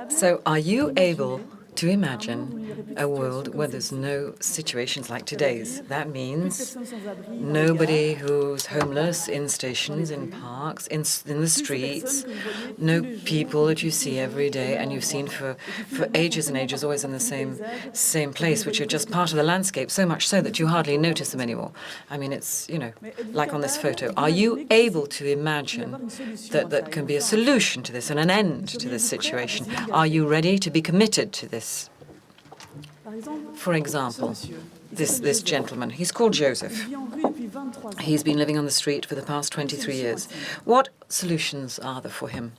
So are you able to imagine a world where there's no situations like today's? That means nobody who's homeless in stations, in parks, in the streets, no people that you see every day and you've seen for ages and ages, always in the same place, which are just part of the landscape, so much so that you hardly notice them anymore. I mean, it's, like on this photo. Are you able to imagine that can be a solution to this and an end to this situation? Are you ready to be committed to this? For example, this gentleman, he's called Joseph. He's been living on the street for the past 23 years. What solutions are there for him?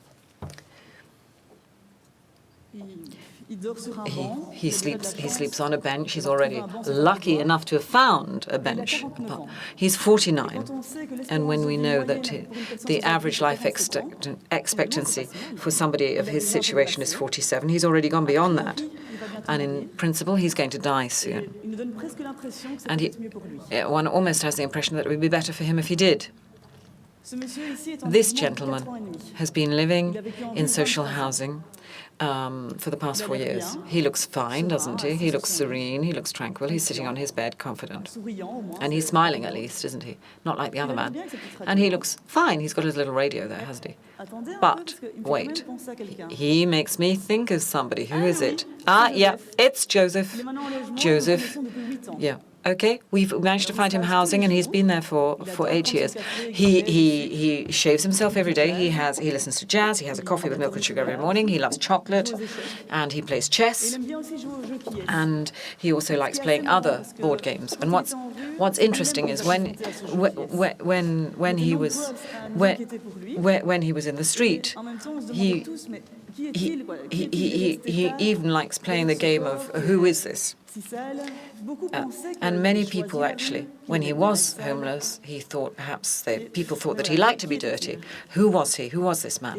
He sleeps on a bench. He's already lucky enough to have found a bench. He's 49, and when we know that the average life expectancy for somebody of his situation is 47, he's already gone beyond that. And in principle, he's going to die soon. And one almost has the impression that it would be better for him if he did. This gentleman has been living in social housing for the past 4 years. He looks fine, doesn't he? He looks serene, he looks tranquil, he's sitting on his bed confident. And he's smiling at least, isn't he? Not like the other man. And he looks fine, he's got his little radio there, hasn't he? But, wait, he makes me think of somebody. Who is it? Yeah, it's Joseph. Joseph, yeah. Okay, we've managed to find him housing, and he's been there for 8 years. He shaves himself every day. He listens to jazz. He has a coffee with milk and sugar every morning. He loves chocolate, and he plays chess. And he also likes playing other board games. And what's interesting is when he was in the street, he even likes playing the game of who is this? And many people actually, when he was homeless, people thought that he liked to be dirty. Who was he? Who was this man?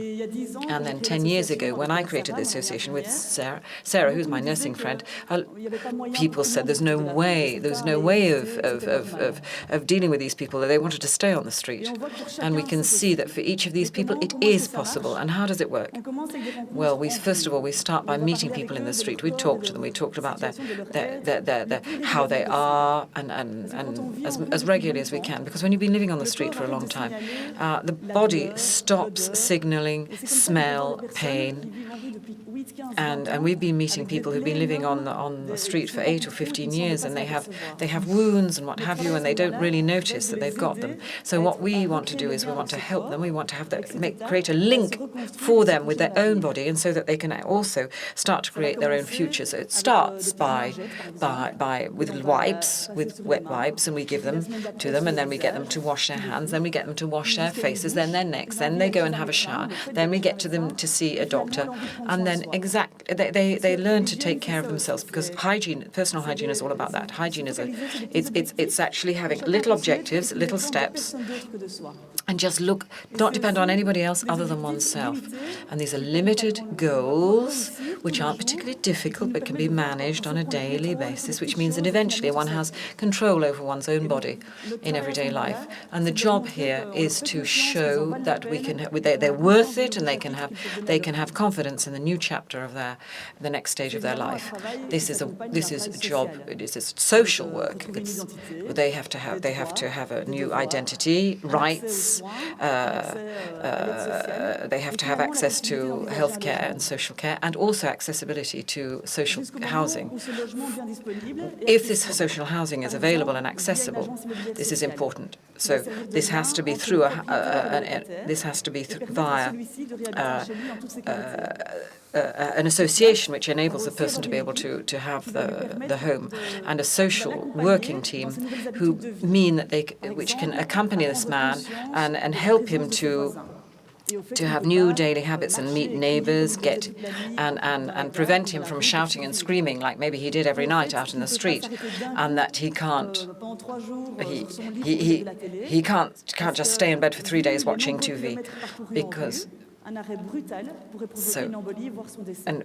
And then 10 years ago, when I created the association with Sarah, who's my nursing friend, people said there's no way of dealing with these people, that they wanted to stay on the street. And we can see that for each of these people, it is possible. And how does it work? Well, first of all, we start by meeting people in the street. We talk to them. We talked about how they are, and as regularly as we can, because when you've been living on the street for a long time, the body stops signaling smell, pain, and we've been meeting people who've been living on the street for 8 or 15 years, and they have wounds and what have you, and they don't really notice that they've got them. So what we want to do is we want to help them. We want to create a link for them with their own body, and so that they can also start to create their own future. So it starts with wipes, with wet wipes, and we give them to them, and then we get them to wash their hands, then we get them to wash their faces, then their necks, then they go and have a shower, then we get to them to see a doctor, and then they learn to take care of themselves, because personal hygiene is all about that. Hygiene is it's actually having little objectives, little steps, and just not depend on anybody else other than oneself. And these are limited goals, which aren't particularly difficult, but can be managed on a daily basis, which means that eventually one has control over one's own body in everyday life. And the job here is to show that they're worth it, and they can have confidence in the new chapter of the next stage of their life. This is a job. It is a social work. They have to have a new identity, rights. They have to have access to healthcare and social care, and also accessibility to social housing. If this social housing is available and accessible, this is important. So this has to be via an association which enables the person to be able to have the home, and a social working team which can accompany this man and help him to have new daily habits and meet neighbors, and prevent him from shouting and screaming like maybe he did every night out in the street, and that he can't just stay in bed for 3 days watching TV, because And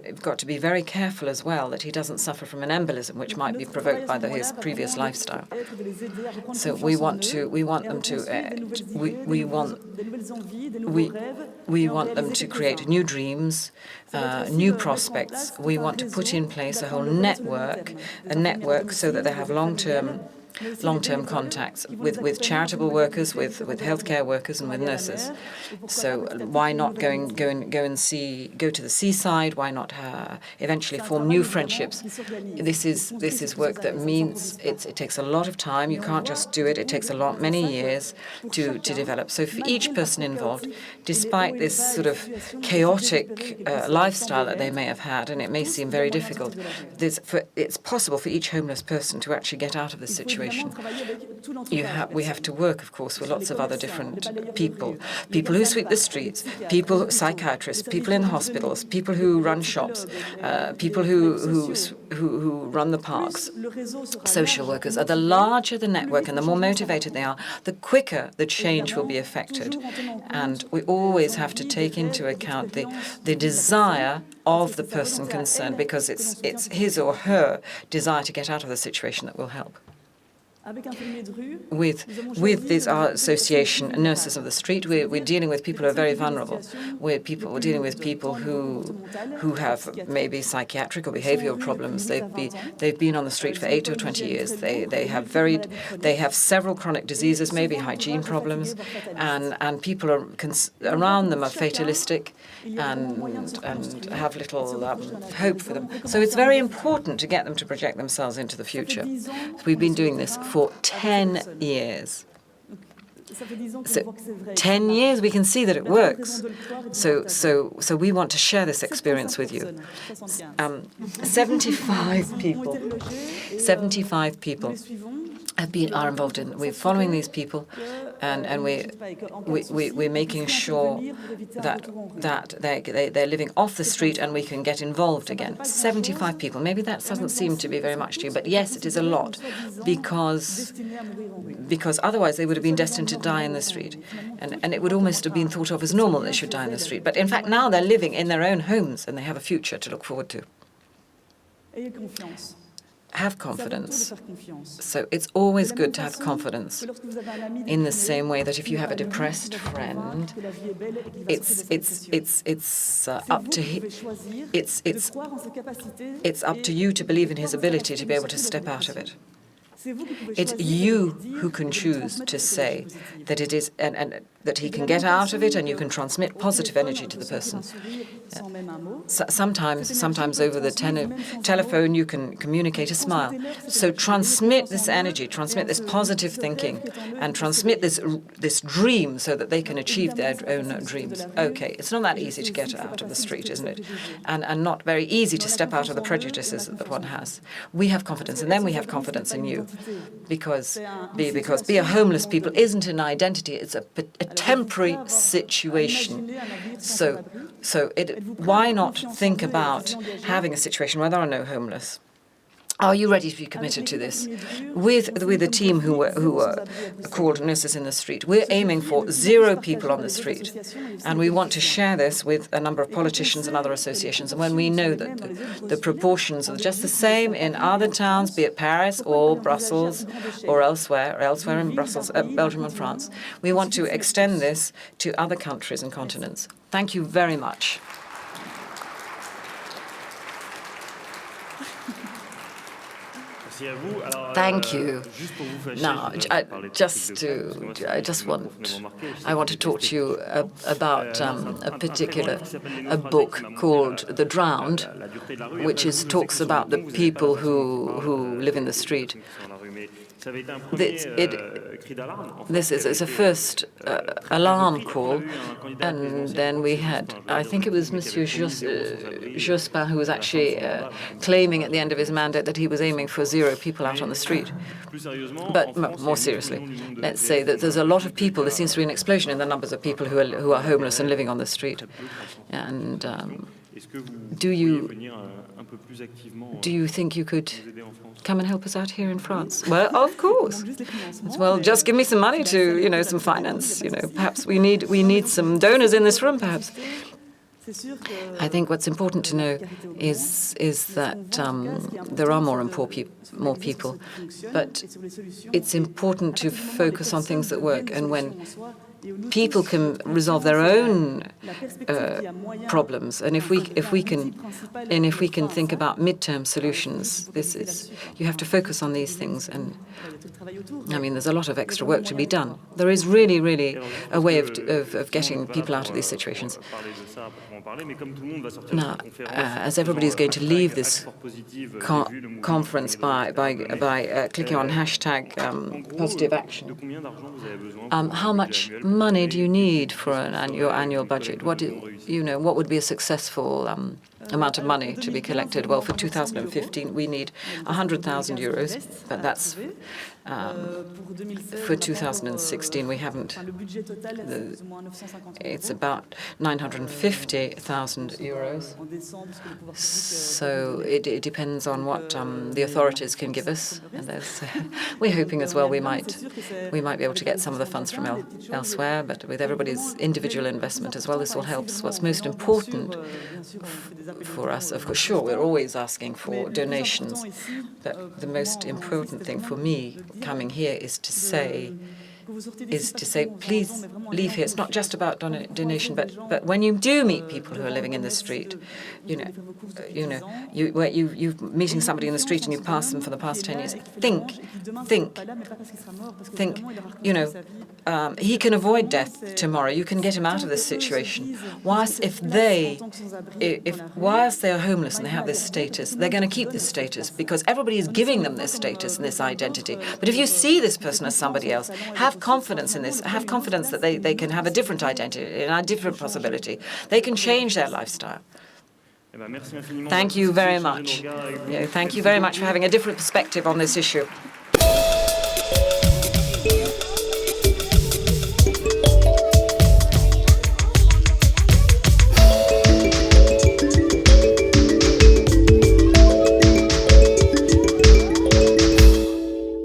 we've got to be very careful as well that he doesn't suffer from an embolism, which might be provoked by his previous lifestyle. So we want them to create new dreams, new prospects. We want to put in place a whole network so that they have long-term contacts with charitable workers, with healthcare workers, and with nurses. So why not go to the seaside? Why not eventually form new friendships? This is work that means it takes a lot of time. You can't just do it. It takes many years to develop. So for each person involved, despite this sort of chaotic lifestyle that they may have had, and it may seem very difficult, it's possible for each homeless person to actually get out of this situation. We have to work, of course, with lots of other different people who sweep the streets, psychiatrists, people in hospitals, people who run shops, people who run the parks, social workers. The larger the network and the more motivated they are, the quicker the change will be effected. And we always have to take into account the desire of the person concerned, because it's his or her desire to get out of the situation that will help. With this association, Nurses of the Street, we're dealing with people who are very vulnerable. We're dealing with people who have maybe psychiatric or behavioral problems. They've been on the street for 8 or 20 years. They have several chronic diseases, maybe hygiene problems, and people around them are fatalistic and have little hope for them. So it's very important to get them to project themselves into the future. We've been doing this for 10 years. So 10 years, we can see that it works. So we want to share this experience with you. 75 people are involved in. We're following these people, and we're making sure that they're living off the street and we can get involved again. 75 people. Maybe that doesn't seem to be very much to you, but yes, it is a lot, because otherwise they would have been destined to die in the street, and it would almost have been thought of as normal that they should die in the street. But in fact, now they're living in their own homes and they have a future to look forward to. Have confidence. So it's always good to have confidence. In the same way that if you have a depressed friend, it's up to you to believe in his ability to be able to step out of it. It's you who can choose to say that it is, and that he can get out of it, and you can transmit positive energy to the person. Sometimes over the telephone you can communicate a smile. So transmit this energy, transmit this positive thinking, and transmit this dream so that they can achieve their own dreams. Okay, it's not that easy to get out of the street, isn't it? And not very easy to step out of the prejudices that one has. We have confidence, and then we have confidence in you. Because be a homeless people isn't an identity, it's a temporary situation. So why not think about having a situation where there are no homeless? Are you ready to be committed to this? With the team who are called Nurses in the Street, we're aiming for 0 people on the street. And we want to share this with a number of politicians and other associations. And when we know that the proportions are just the same in other towns, be it Paris or Brussels or elsewhere in Brussels, Belgium and France, we want to extend this to other countries and continents. Thank you very much. Thank you. Now, I want to talk to you about a book called The Drowned, which talks about the people who live in the street. This is a first alarm call, and then we had, I think it was Monsieur Jospin who was actually claiming at the end of his mandate that he was aiming for 0 people out on the street. But more seriously, let's say that there's a lot of people. There seems to be an explosion in the numbers of people who are homeless and living on the street. And do you think you could come and help us out here in France? Well, of course. Well, just give me some money to, some finance. Perhaps we need some donors in this room, perhaps. I think what's important to know is that there are more people, but it's important to focus on things that work. And when people can resolve their own problems, and if we can think about midterm solutions, you have to focus on these things. And I mean, there's a lot of extra work to be done. There is really a way of getting people out of these situations. Now, as everybody is going to leave this conference by clicking on hashtag positive action, how much money do you need for your annual budget? What would be a successful amount of money to be collected? Well, for 2015, we need 100,000 euros, but that's for 2016, we haven't. It's about 950,000 euros. So it depends on what the authorities can give us. And we're hoping as well we might be able to get some of the funds from elsewhere. But with everybody's individual investment as well, this will help. What's most important for us, of course, sure, we're always asking for donations, but the most important thing for me coming here is to say, please leave here. It's not just about donation, but when you do meet people who are living in the street, you're meeting somebody in the street and you pass them for the past 10 years. Think. He can avoid death tomorrow. You can get him out of this situation. Whilst they are homeless and they have this status, they're going to keep this status because everybody is giving them this status and this identity. But if you see this person as somebody else, have confidence in this. Have confidence that they can have a different identity and a different possibility. They can change their lifestyle. Thank you very much. Thank you very much for having a different perspective on this issue.